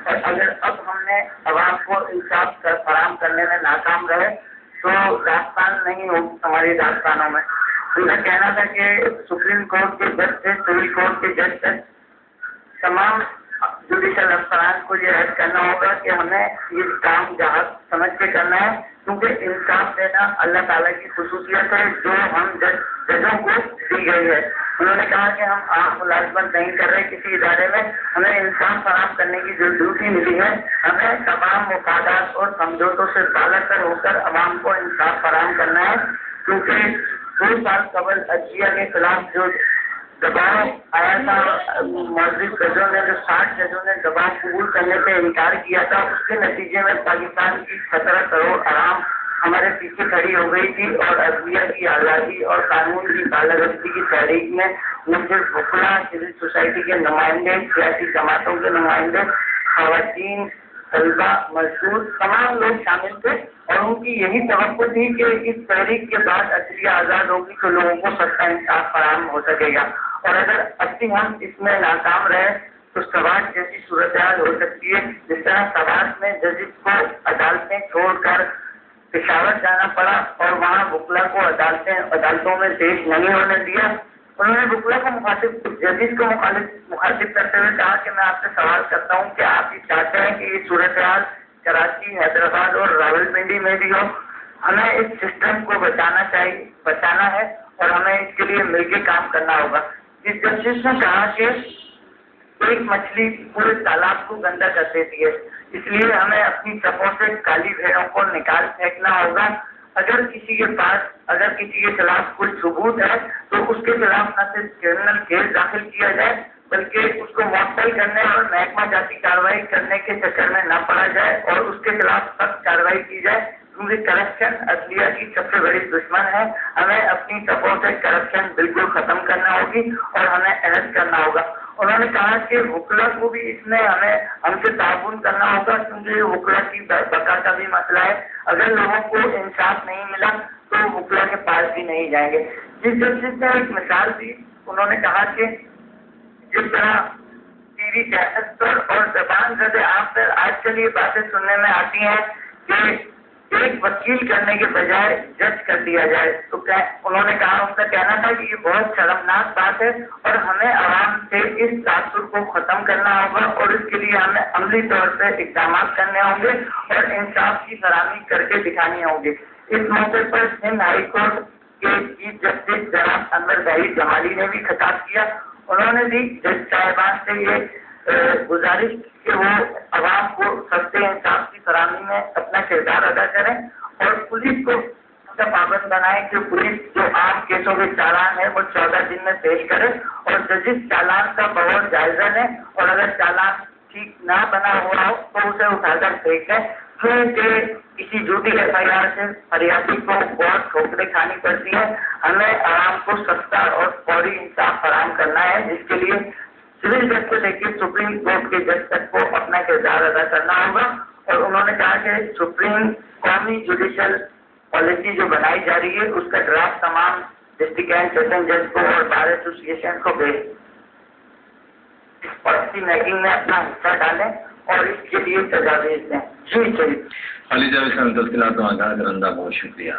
اور اگر اب ہم نے عوام کو انصاف فراہم کرنے میں ناکام رہے تو داستان نہیں ہو ہماری داستانوں میں. ان کا کہنا تھا کہ سپریم کورٹ کے جج سے سول کورٹ کے جج تک تمام جوڈیشل افسران کو یہ عہد کرنا ہوگا کہ ہمیں یہ کام جہاز سمجھ کے کرنا ہے، کیونکہ انصاف دینا اللہ تعالیٰ کی خصوصیت ہے جو ہم ججوں کو دی گئی ہے. انہوں نے کہا کہ ہم عام ملازمت نہیں کر رہے کسی ادارے میں، ہمیں انصاف فراہم کرنے کی جو ڈیوٹی ملی ہے ہمیں تمام مفادات اور سمجھوتوں سے بالا تر ہو کر عوام کو انصاف فراہم کرنا ہے. کیونکہ 2 سال قبل عدلیہ کے خلاف جو دباؤ آیا تھا، معزز ججوں نے جو 60 ججوں نے دباؤ قبول کرنے سے انکار کیا تھا، اس کے نتیجے میں پاکستان کی 17 کروڑ عوام ہمارے پیچھے کھڑی ہو گئی تھی اور عدلیہ کی آزادی اور قانون کی بالادستی کی تحریک میں نہ صرف وکلا، سول سوسائٹی کے نمائندے، سیاسی جماعتوں کے نمائندے، خواتین، طلبا، مزدور، تمام لوگ شامل تھے اور ان کی یہی توقع تھی کہ اس تحریک کے بعد عدلیہ آزاد ہوگی تو لوگوں کو سچا انصاف فراہم ہو سکے گا. اور اگر اب بھی ہم اس میں ناکام رہے تو سوات جیسی صورتحال ہو سکتی ہے. جس طرح سوات میں ججز کو عدالتیں چھوڑ کر پشاور جانا پڑا اور وہاں وکلا کو عدالتوں میں پیش نہیں ہونے دیا. انہوں نے وکلا کو ججز کو مخاطب کرتے ہوئے کہا کہ میں آپ سے سوال کرتا ہوں کہ آپ یہ چاہتے ہیں کہ یہ صورتحال کراچی، حیدرآباد اور راولپنڈی میں بھی ہو. ہمیں اس سسٹم کو بچانا ہے اور ہمیں اس کے لیے مل کے کام کرنا ہوگا. اس جسٹس نے کہا کہ ایک مچھلی پورے تالاب کو گندا کر دیتی ہے، اس لیے ہمیں اپنی چپوں سے کالی بھیڑوں کو نکال پھینکنا ہوگا. اگر کسی کے خلاف کوئی ثبوت ہے تو اس کے خلاف نہ صرف کرمنل کیس داخل کیا جائے بلکہ اس کو معطل کرنے اور محکمہ جاتی کارروائی کرنے کے چکر میں نہ پڑا جائے اور اس کے خلاف سخت کارروائی کی جائے، کیونکہ کرپشن عدلیہ کی سب سے بڑی دشمن ہے. ہمیں اپنی طرفوں سے کرپشن بالکل ختم کرنا ہوگی اور ہمیں عہد کرنا ہوگا. انہوں نے کہا کہ وکلا کو بھی اس میں ہم سے تعاون کرنا ہوگا، کیونکہ وکلا کی بقا کا بھی مسئلہ ہے. اگر لوگوں کو انصاف نہیں ملا تو وکلا کے پاس بھی نہیں جائیں گے. جس جسٹس نے ایک مثال دی، انہوں نے کہا کہ جس طرح ٹی وی چینلز پر اور زبان زد عام پر آج کل یہ باتیں سننے میں آتی ہیں کہ ایک وکیل کرنے کے بجائے جج کر دیا جائے، تو انہوں نے کہا، ان کا کہنا تھا کہ یہ بہت شرمناک بات ہے اور ہمیں عوام سے اس تاثر کو ختم کرنا ہوگا اور اس کے لیے ہمیں عملی طور پہ اقدامات کرنے ہوں گے اور انصاف کی فراہمی کر کے دکھانی ہوں گی. اس موقع پر سندھ ہائی کورٹ کے چیف جسٹس جناب انور ظاہر جمالی نے بھی خطاب کیا. انہوں نے بھی جج صاحبان سے یہ گزارش کہ وہ عوام کو سستے انصاف کی فراہمی میں اپنا کردار ادا کریں اور پولیس کو پابند بنائیں کہ پولیس جو عام کیسوں کے چالان ہے وہ 14 دن میں پیش کرے اور ججز چالان کا بہت جائزہ لیں اور اگر چالان ٹھیک نہ بنا ہوا ہو تو اسے اٹھا کر پھینکیں. کیونکہ کسی جھوٹی FIR سے فریادی کو بہت ٹھوکریں کھانی پڑتی ہیں. ہمیں عوام کو سستا اور فوری انصاف فراہم کرنا ہے، جس کے لیے سول جج سے لے کے سپریم کورٹ کے جج تک کو اپنا کردار ادا کرنا ہوگا. اور انہوں نے کہا کہ سپریم قومی جوڈیشل پالیسی جو بنائی جا رہی ہے اس کا ڈرافٹ تمام ڈسٹرکٹ اینڈ سیشن جج کو اور بار ایسوسیشن کو بھیج اس پالیسی میکنگ میں اپنا حصہ ڈالیں اور اس کے لیے تجاویز دیں. جی چلیے علی جاوید صاحب تفصیلات آگاہ کرندہ، بہت شکریہ.